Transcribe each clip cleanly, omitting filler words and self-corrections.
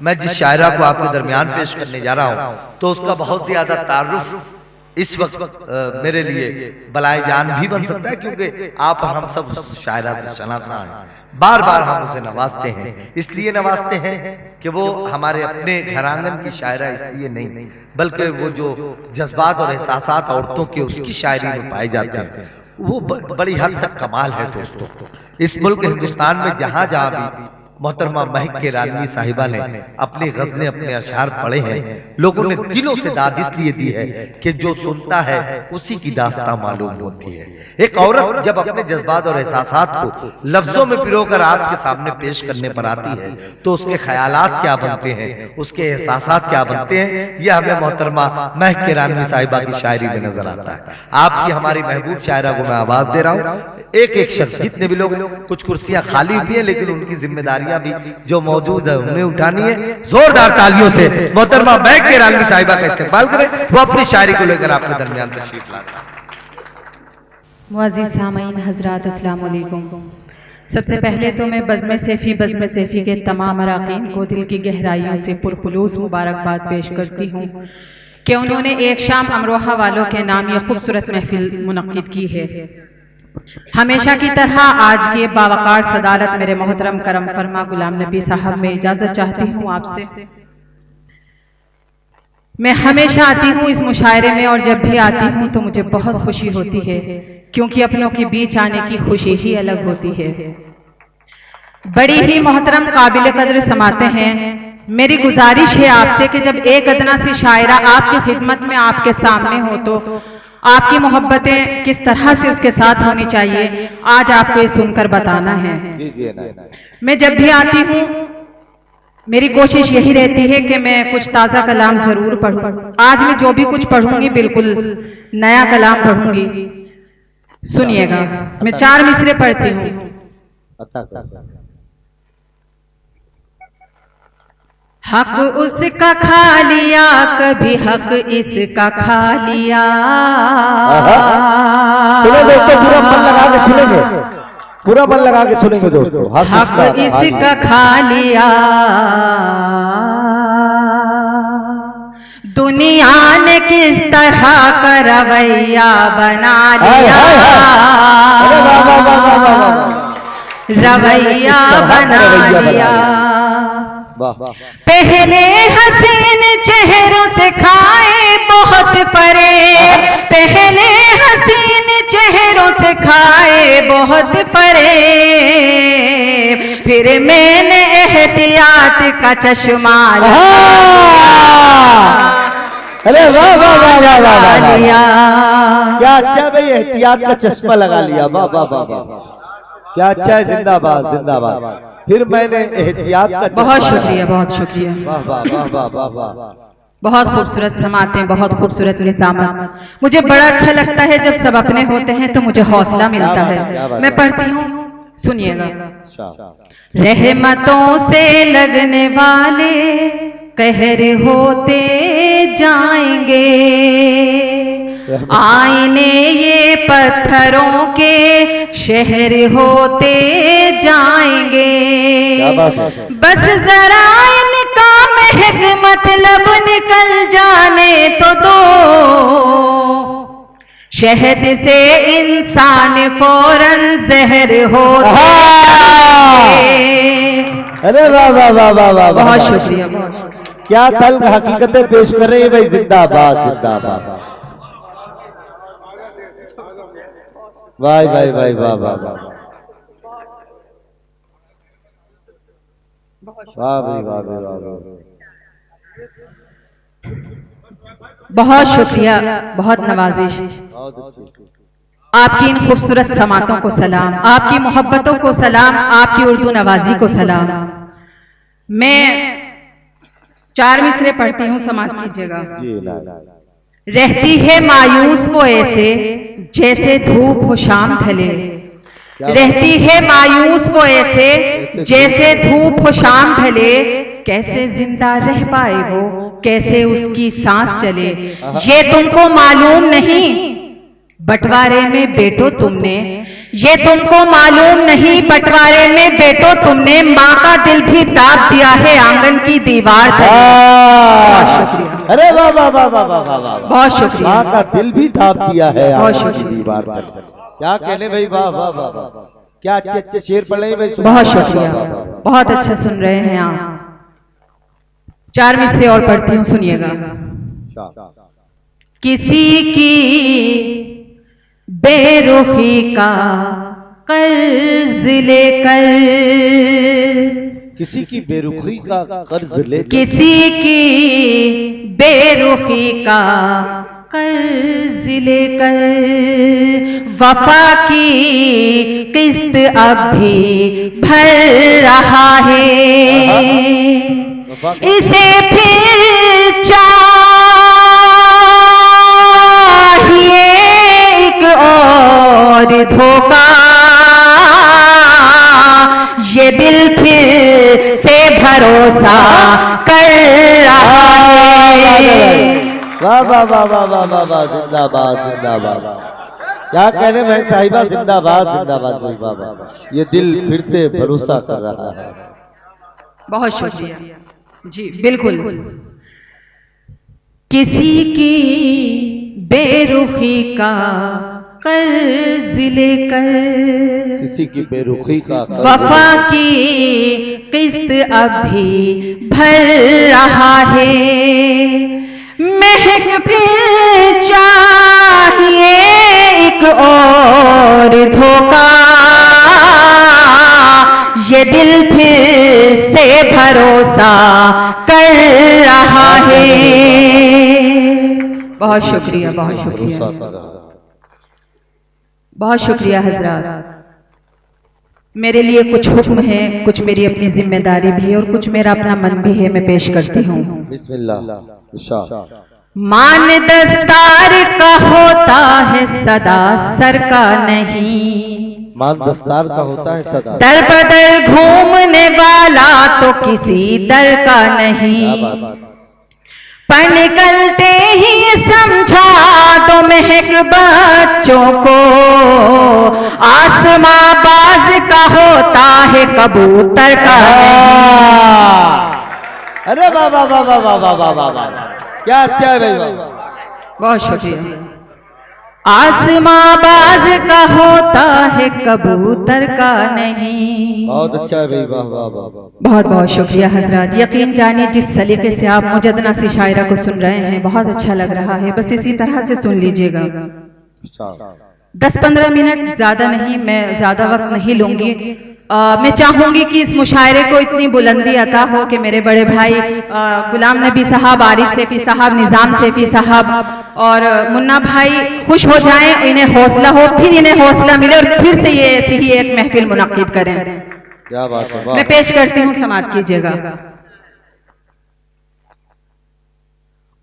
मैं जिस शायरा को आपके दरमियान पेश करने जा रहा हूँ तो उसका बहुत ज्यादा तारुफ इस वक्त मेरे लिए बलाए जान भी बन सकता है, क्योंकि आप और हम सब उस शायरा से शनासा हैं। बार बार हम उसे नवाजते हैं, इसलिए नवाजते हैं कि वो हमारे अपने घरांगन की शायरा इसलिए नहीं, बल्कि वो जो जज्बात और एहसासात औरतों के उसकी शायरी में पाए जाते हैं वो बड़ी हद तक कमाल है। दोस्तों, इस मुल्क हिंदुस्तान में जहां जहां भी मोहतरमा महक किरानी साहिबा ने अपनी गज़लें, अपने अशआर पढ़े हैं, लोगों ने दिलों से दाद इसलिए दी है कि जो सुनता है उसी की दास्तां मालूम होती है। एक औरत जब अपने जज्बात और एहसासात को लफ्जों में पिरोकर आपके सामने पेश करने पर आती है तो उसके ख्यालात क्या बनते हैं, उसके एहसासात क्या बनते हैं, यह हमें मोहतरमा महक किरानी साहिबा की शायरी में नजर आता है। आपकी हमारी महबूब शायरा को मैं आवाज दे रहा हूँ। एक एक शख्स, जितने भी लोग, कुछ कुर्सियां खाली हुई हैं लेकिन उनकी जिम्मेदारियां भी जो मौजूद है उन्हें उठानी है। जोरदार तालियों से मोहतरमा महक किरानी साहिबा का इस्तेमाल करें, वो अपनी शायरी को लेकर आपके दरमियान तशरीफ लाते हैं। मुअज़्ज़िज़ सामीन हज़रात, अस्सलाम वालेकुम। सबसे पहले तो मैं बज़्म सैफ़ी के तमाम अराकीन को दिल की गहराइयों से पुरखुलूस मुबारकबाद पेश करती हूँ कि उन्होंने एक शाम अमरोहा वालों के नाम ये खूबसूरत महफिल मुनक्किद की है। हमेशा की तरह आज ये बावकार सदारत मेरे मोहतरम करम फरमा गुलाम नबी साहब, मैं इजाज़त चाहती हूँ आपसे। मैं हमेशा आती हूँ इस मुशायरे में और जब भी आती हूँ तो मुझे बहुत खुशी होती है, क्योंकि अपनों के बीच आने की खुशी ही अलग होती है। बड़ी ही मोहतरम काबिल कदर समाते हैं। मेरी गुजारिश है आपसे कि जब एक अदना सी शायरा आपकी खिदमत में आपके सामने हो तो आपकी मोहब्बतें किस तरह से उसके साथ होनी चाहिए, आज आपको ये सुनकर बताना है। मैं जब भी आती हूँ मेरी कोशिश यही रहती है कि मैं कुछ ताज़ा कलाम जरूर पढ़ूं। आज मैं जो भी कुछ पढ़ूंगी बिल्कुल नया कलाम पढ़ूंगी। सुनिएगा, मैं 4 मिसरे पढ़ती हूँ। हक उसका खा लिया, कभी हक इसका खा लिया। सुनो दोस्तों, पूरा मन लगा के सुनेंगे, पूरा मन लगा के सुनेंगे दोस्तों। हक इसका खा लिया, दुनिया ने किस तरह का रवैया बना लिया, रवैया बना लिया। पहले हसीन चेहरों से खाए बहुत फरेब, पहले हसीन चेहरों से खाए बहुत फरेब, फिर मैंने एहतियात का चश्मा अरे वाह वाह वाह वाह वाह लिया। क्या अच्छा भाई, एहतियात का चश्मा लगा लिया। वाह वाह वाह वाह, क्या अच्छा है। जिंदाबाद जिंदाबाद। फिर मैंने एहतियात का, बहुत शुक्रिया, बहुत शुक्रिया। वाह वाह वाह वाह वाह वाह, बहुत खूबसूरत समातें, बहुत खूबसूरत निज़ामत। मुझे बड़ा अच्छा लगता है जब सब अपने होते हैं तो मुझे हौसला मिलता है। मैं पढ़ती हूँ, सुनिएगा। रहमतों से लगने वाले कहर होते जाएंगे, आईने ये पत्थरों के शहर होते जाएंगे, बस जरा इनका महक मतलब निकल जाने तो दो, शहद से इंसान फौरन जहर होते जाएंगे। अरे वाह वाह वाह वाह वाह, बहुत शुक्रिया। क्या तल्ख हकीकतें पेश कर रही है भाई। जिंदाबाद जिंदाबाद। वाह भाई भाई वाह वाह वाह वाह भाई वाह भाई वाह। बहुत शुक्रिया, बहुत नवाजिश। आपकी इन खूबसूरत समातों को सलाम, आपकी मोहब्बतों को सलाम, आपकी उर्दू नवाजी को सलाम। मैं 4 मिसरे पढ़ती हूँ, समात कीजिएगा। रहती है मायूस वो ऐसे जैसे धूप हो शाम ढले, रहती है मायूस वो ऐसे जैसे धूप हो शाम ढले, कैसे जिंदा रह पाए वो, कैसे उसकी सांस चले, ये तुमको मालूम नहीं, बंटवारे में बेटो तुमने, ये तुमको मालूम नहीं, बंटवारे में बेटो तुमने माँ का दिल भी दाब दिया है आंगन की दीवार पर। बहुत शुक्रिया। अरे वाह वाह वाह वाह वाह वाह वाह, बहुत शुक्रिया। माँ का दिल भी दाब दिया है बहुत आंगन की शुक्रिया। दीवार पर। क्या कहने भाई, वाह वाह वाह वाह, क्या अच्छे अच्छे शेर पढ़ रहे हैं भाई। बहुत शुक्रिया, बहुत अच्छा सुन रहे हैं आप। 4 मिसरे और पढ़ती हूँ, सुनिएगा। किसी की बेरुखी का कर्ज लेकर, किसी की बेरुखी का कर्ज लेकर, किसी की बेरुखी का कर्ज लेकर, वफा की किस्त अब भी भर रहा है, इसे फिर चाहिए एक और धोखा, ये दिल फिर से भरोसा कर रहा है। वाह वाह वाह वाह वाह वाह वाह, जिंदाबाद जिंदाबाद। क्या कहने बहन साहिबा, जिंदाबाद जिंदाबाद भाई, वाह वाह। ये दिल फिर से भरोसा कर रहा है। बहुत शुक्रिया जी, बिल्कुल। किसी की बेरुखी का कर्ज लेकर, किसी की बेरुखी का कर्ज, वफा की किस्त अब भी भर रहा है, महक फिर चाहिए एक और धोखा, ये दिल फिर से भरोसा कर रहा है। बहुत शुक्रिया, बहुत शुक्रिया, बहुत शुक्रिया हजरात। मेरे लिए कुछ हुक्म है, कुछ मेरी अपनी जिम्मेदारी भी है और कुछ मेरा अपना मन भी है, मैं पेश करती हूँ। बिस्मिल्लाह। मान दस्तार का होता है सदा, सर का नहीं। मान दस्तार का होता है सदा, दर बदर घूमने वाला तो किसी दर का नहीं। पर निकलते ही समझा तो महक बच्चों को, आसमां बाज का होता है कबूतर का नहीं। अरे वाह वाह वाह वाह वाह वाह वाह वाह वाह, क्या अच्छा है भाई, वाह। बहुत शुक्रिया। आसमां बाज का होता है कबूतर का नहीं। बहुत अच्छा है भाई, वाह वाह वाह। बहुत बहुत शुक्रिया हजरात। यकीन जानिए जिस सलीके से आप मुजद्दना सी शायरा को सुन रहे हैं, बहुत अच्छा लग रहा है। बस इसी तरह से सुन लीजिएगा। 10-15 मिनट, ज्यादा नहीं, मैं ज्यादा वक्त नहीं लूंगी। मैं चाहूंगी कि इस मुशायरे को इतनी बुलंदी अता हो कि मेरे बड़े भाई गुलाम नबी साहब, आरिफ सेफी साहब, निजाम सेफी साहब और मुन्ना भाई खुश हो जाएं, इन्हें हौसला हो, फिर इन्हें हौसला मिले और फिर से ये ऐसी ही एक महफिल मुनक्किद करें। क्या बात है, मैं पेश करती हूँ, समाअत कीजिएगा।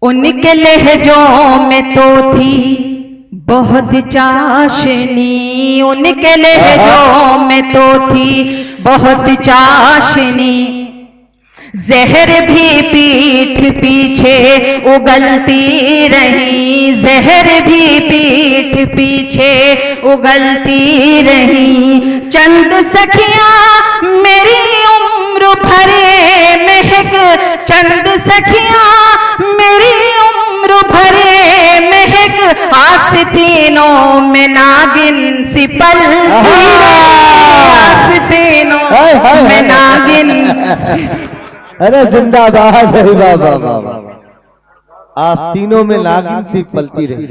उनके लहजों में तो थी बहुत चाशनी, उनके लहजों में तो थी बहुत चाशनी, जहर भी पीठ पीछे उगलती रही, जहर भी पीठ पीछे उगलती रही। चंद सखियां मेरी उम्र भरे महक, चंद सखियां मेरी उम्र भरे महक, आस्तीनों में नागिन सी पलती रही, आस्तीनों में नागिन। अरे जिंदाबाद, अरे वाह वाह वाह वाह। आस्तीनों में नागिन सी पलती रही।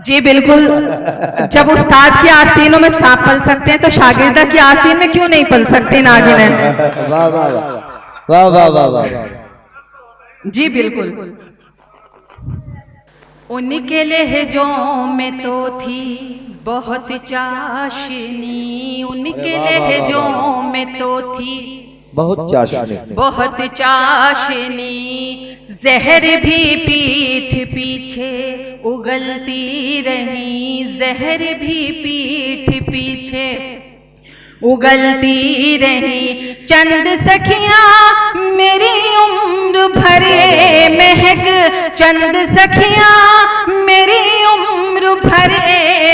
जी बिल्कुल, जब उस्ताद की आस्तीनों में सांप पल सकते हैं तो शागिर्दा की आस्तीन में क्यों नहीं पल सकती नागिन है। वाह वाह वाह वाह वाह वाह। जी बिल्कुल। उनके लहजों में तो थी बहुत चाशनी, उनके लहजों में तो थी बहुत चाशनी, बहुत चाशनी, जहर भी पीठ पीछे उगलती रही, जहर भी पीठ पीछे उगलती रही। चंद सखियां मेरी उम्र भरे महक, चंद सखियां मेरी उम्र भर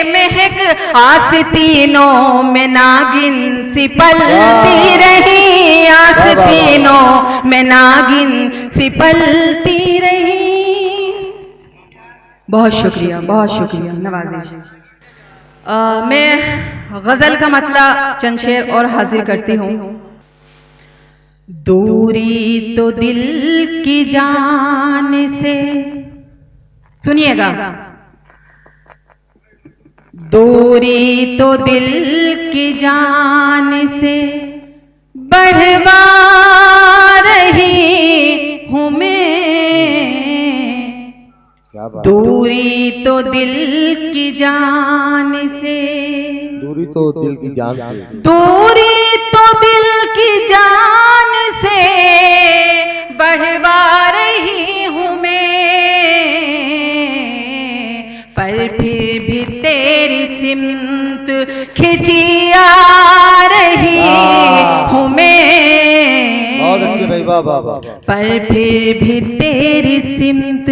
महक आस्तीनों में नागिन सी पलती रही, आस्तीनों में नागिन सी पलती रही। बहुत शुक्रिया नवाजिश। मैं गजल का मतलब चंद शेर और हाजिर करती हूँ। दूरी तो दिल की जान से, सुनिएगा, दूरी तो दिल की जान से बढ़वा रही हूँ मैं, दूरी तो दिल की जान से, दूरी तो दिल की जान से, दूरी तो दिल की जान से बढ़वा रही हूँ मैं, पर फिर भी तेरी सिमत खिंची आ रही हूँ मैं। बहुत अच्छे भाई, वाह वाह वाह। पर फिर भी तेरी सिमत,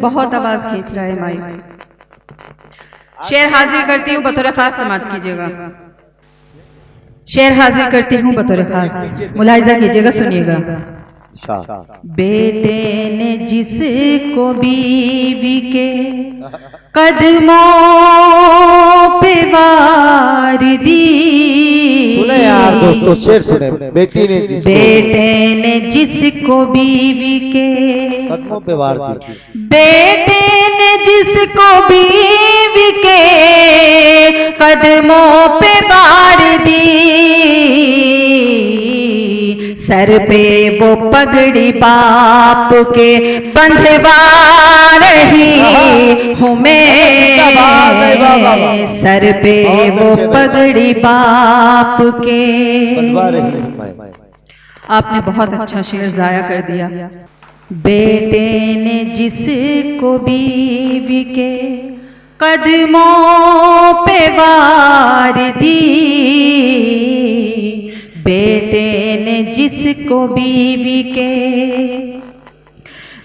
बहुत आवाज खींच रहा है माइक। शेर हाजिर करती हूँ, बतौर खास समाप्त कीजिएगा। शेर हाजिर करती हूँ बतौर खास, मुलाहिजा कीजिएगा, सुनिएगा। बेटे ने जिसको बीवी के कदमों पे वार दी, सुने यार दोस्तों, शेर सुने। बेटे ने जिसको बीवी के कदमों पे वार दी, बेटे ने जिसको बीवी के कदमों पे वार दी, सर पे वो पगड़ी बाप के बंधवा रही हूँ मैं, सर पे वो पगड़ी बाप के। आपने बहुत अच्छा शेर जाया कर दिया। बेटे ने जिसको बीवी के कदमों पे वार दी, बेटे ने जिसको बीवी के,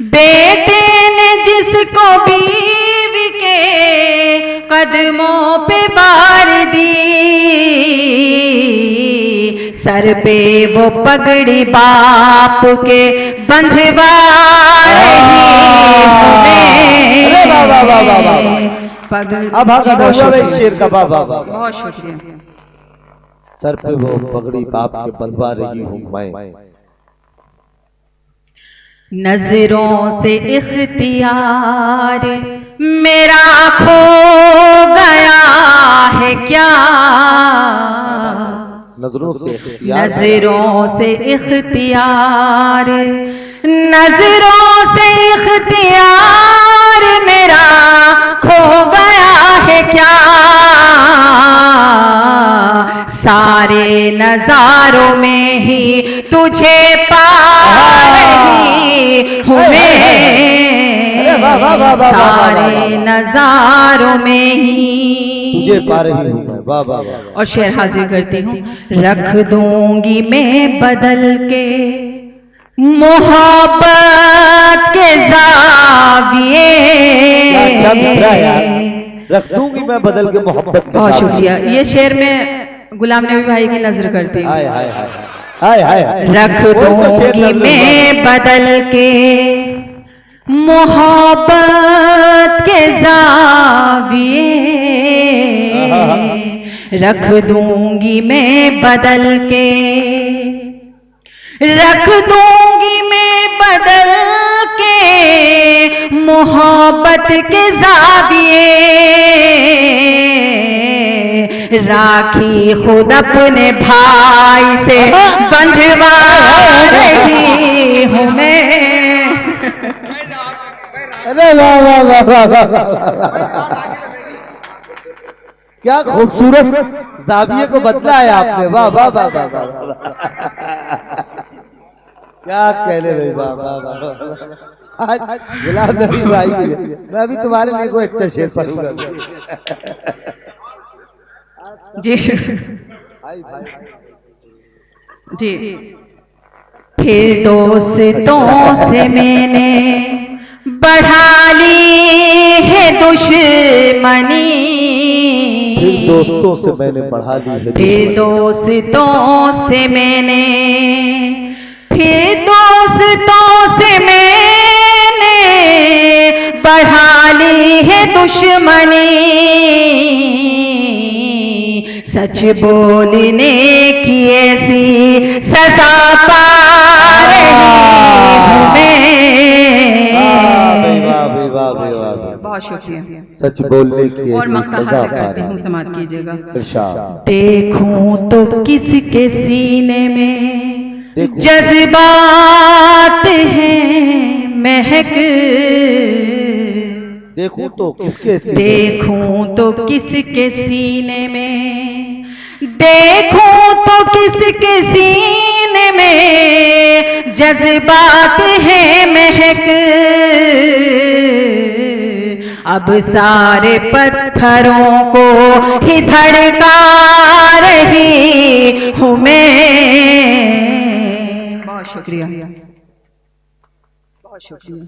बेटे ने जिसको बीवी के कदमों पे वार दी, सर पे वो पगड़ी बाप के बंधवा रही पगड़ी। शेर का बाबा, बहुत शुक्रिया। सर पे वो पगड़ी बाप के बंधवा रही हूँ मैं, नजरों से इख्तियार मेरा खो गया है क्या, नजरों से इख्तियार, नजरों से इख्तियार, नजरों से इख्तियार मेरा खो गया है क्या, सारे नजारों में ही तुझे पा रही हूँ मैं, सारे नजारों में ही तुझे पा रही हूँ मैं। वाह वाह वाह। और शेर हाजिर करती हूँ। रख दूंगी मैं बदल के मोहब्बत के जाविये, रख दूंगी मैं बदल के मोहब्बत के। बहुत शुक्रिया। ये शेर में गुलाम नबी भाई की नजर करती हूँ। रख दूंगी मैं बदल के मोहब्बत के जाविये, रख दूंगी मैं बदल के, रख दूंगी मैं बदल के मोहब्बत के जाविये, राखी खुद अपने भाई से बंधवा रही हूँ मैं। अरे वाह वाह वाह वाह वाह, क्या खूबसूरत जाविये को बदला है आपने। वाह वाह वाह वाह वाह, क्या कहले भाई, वाह वाह वाह। आज गुलाम नबी भाई, मैं अभी तुम्हारे लिए कोई अच्छा शेर पढ़ूंगा। जी जी। फिर दोस्तों से मैंने बढ़ा ली है दुश्मनी, फिर दोस्तों से मैंने बढ़ा ली है फिर दोस्तों से मैंने, फिर दोस्तों से मैंने बढ़ा ली है दुश्मनी। सच बोलने की ऐसी सजा पा रही हूँ मैं। बहुत शुक्रिया। सच बोलने की और ऐसी मक्ता सजा हासिल पा करती रही हूँ, हूँ। समाप्त कीजिएगा। इरशाद। देखूं तो किसके सीने में देखूं। जज्बात हैं महक, देखूं तो किसके सीने, देखूं तो किसके सीने में, देखूं तो किसके सीने में जज्बात हैं महक। अब सारे पत्थरों को ही धड़का रही हूँ मैं। बहुत शुक्रिया, बहुत शुक्रिया।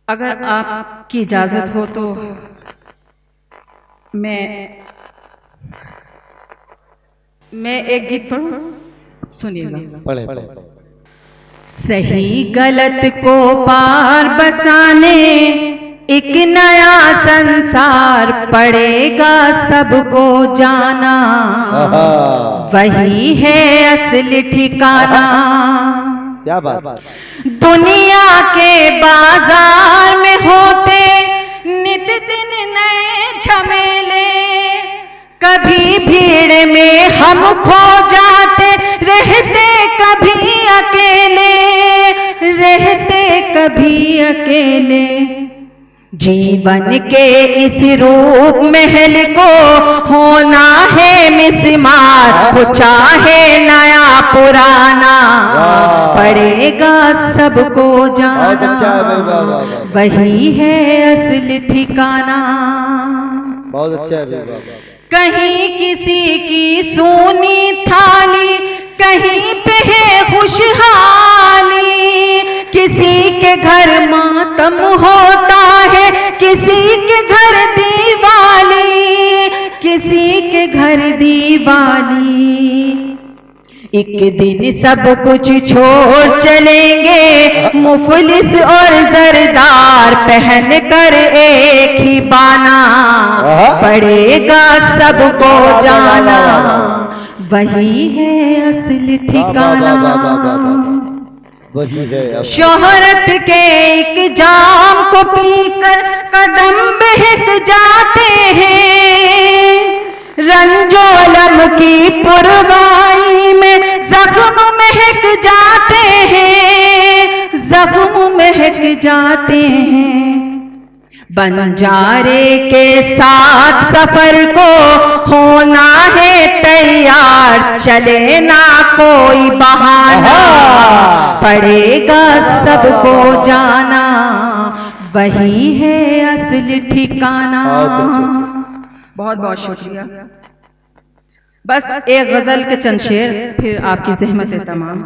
अगर आपकी इजाजत हो तो मैं एक गीत पढ़ूं, सुनिएगा। पढ़े। सही गलत को पार बसाने एक नया संसार पड़ेगा सबको जाना, वही है असली ठिकाना। क्या बात। दुनिया के बाजार में होते नित दिन नए झमेले, कभी भीड़ में हम खो जाते, रहते कभी अकेले, रहते कभी अकेले। जीवन के इस रूप महल को होना है मिसमार, वो चाहे नया पुराना पड़ेगा सबको जाना, वही है असली ठिकाना। बहुत अच्छा है। कहीं किसी की सोनी थाली, कहीं पे है खुशहाली, किसी के घर मातम होता है, किसी के घर दिवाली, किसी के घर दिवाली। एक दिन सब कुछ छोड़ चलेंगे, मुफलिस और जरदार पहन कर एक ही बाना, पड़ेगा सबको जाना, वही है असली ठिकाना। वही है। शोहरत के एक जाम को पीकर कदम बहक जाते हैं, रंजोलम की पुरवाई में जख्म महक जाते हैं, जख्म महक जाते हैं। बंजारे के साथ सफर को होना है तैयार, चले ना कोई बहाना, पड़ेगा सबको जाना, वही है असली ठिकाना। बहुत बहुत शुक्रिया। बस एक गजल के चंद शेर, फिर आपकी ज़हमत है तमाम।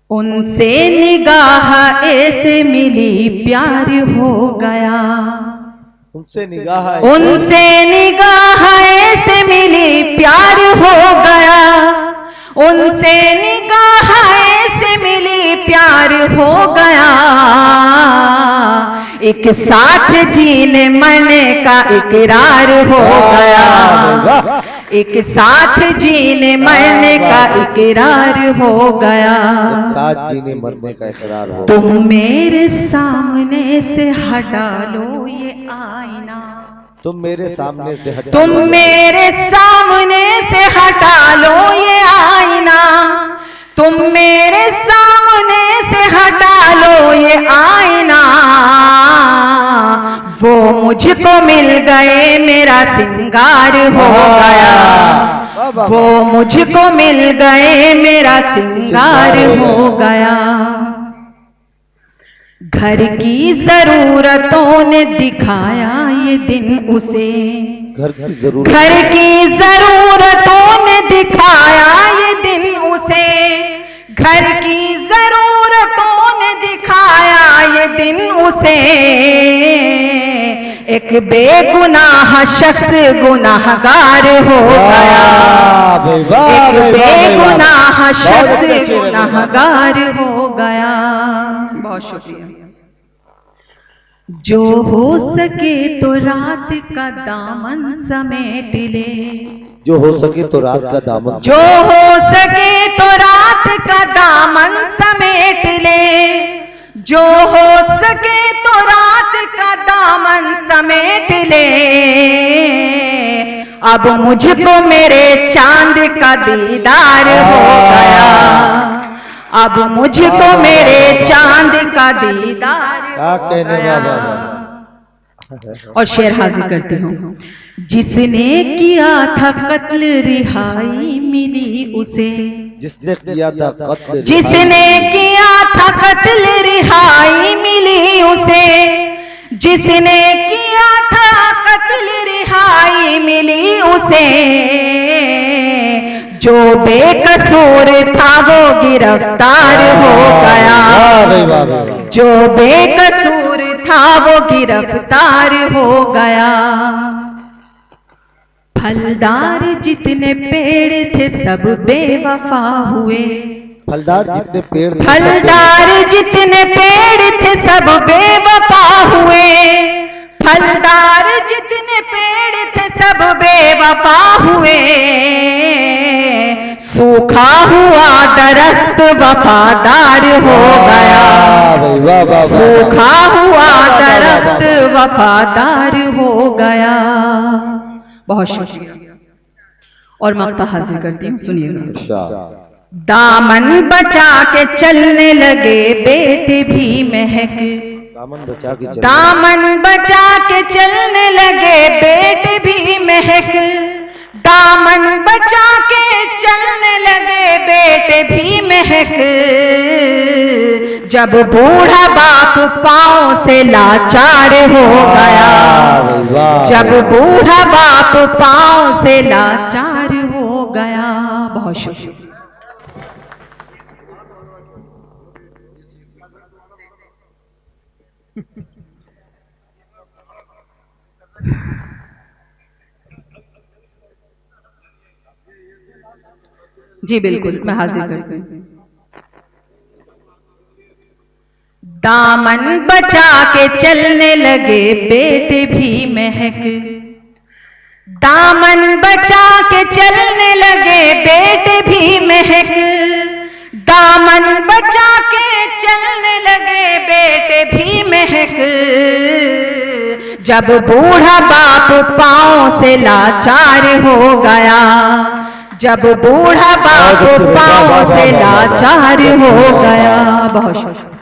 उनसे निगाह ऐसे मिली प्यार हो गया, उनसे निगाह ऐसे मिली प्यार हो गया, उनसे निगाह ऐसे मिली प्यार हो गया। एक साथ जीने मरने का इकरार हो गया, एक साथ जीने मरने का इकरार हो गया। साथ जीने मरने का इकरार हो। तुम मेरे सामने से हटा लो ये आईना, तुम मेरे सामने से हटा, तुम मेरे सामने से हटा लो ये आईना, तुम मेरे सामने से हटा लो ये आईना। वो मुझको मिल गए मेरा सिंगार हो गया, वो मुझको मिल गए मेरा सिंगार हो गया। घर की जरूरतों ने दिखाया ये दिन उसे, घर की जरूरतों ने दिखाया ये घर की जरूरतों ने दिखाया ये दिन उसे, एक बेगुनाह शख्स गुनाहगार हो गया, एक बेगुनाह शख्स गुनाहगार हो गया। बहुत शुक्रिया। जो हो सके तो रात का दामन समेट ले, जो हो सके तो रात का दामन, जो हो सके तो रात का दामन समेट ले, जो हो सके तो रात का दामन समेट ले। अब मुझको मेरे चांद का दीदार हो गया, अब मुझको मेरे चांद का दीदार क्या कहने वाला। और शेर हाजिर करती हूँ। जिसने किया था कत्ल रिहाई मिली उसे, जिसने किया था कत्ल, जिसने किया था कत्ल रिहाई मिली उसे, जिसने किया था कत्ल रिहाई मिली उसे। जो बेकसूर था वो गिरफ्तार हो गया, जो बेकसूर था वो गिरफ्तार हो गया। फलदार जितने पेड़ थे सब बेवफा हुए, फलदार जितने पेड़, फलदार जितने पेड़ थे सब बेवफा हुए, फलदार जितने पेड़ थे सब बेवफा हुए। सूखा हुआ दरख्त वफादार हो गया, सूखा हुआ दरख्त वफादार हो गया। बहुत शुक्रिया। और मक्ता हाजिर करती हूँ, सुनिएगा। दामन बचा के चलने लगे बेटे भी महक, दामन बचा के चलने, दामन बचा के चलने लगे बेटे भी महक, दामन बचा के चलने लगे बेटे भी महक। जब बूढ़ा बाप पांव से लाचार हो गया, जब बूढ़ा बाप पांव से लाचार हो गया। बहुत शुक्रिया। जी बिल्कुल, मैं हाजिर करती हूँ। दामन बचा के चलने लगे बेटे भी महक, दामन बचा के चलने लगे बेटे भी महक, दामन बचा के चलने लगे बेटे भी महक। जब बूढ़ा बाप पांव से लाचार हो गया, जब बूढ़ा बाप पांव से लाचार हो गया। बहुत शुक्रिया।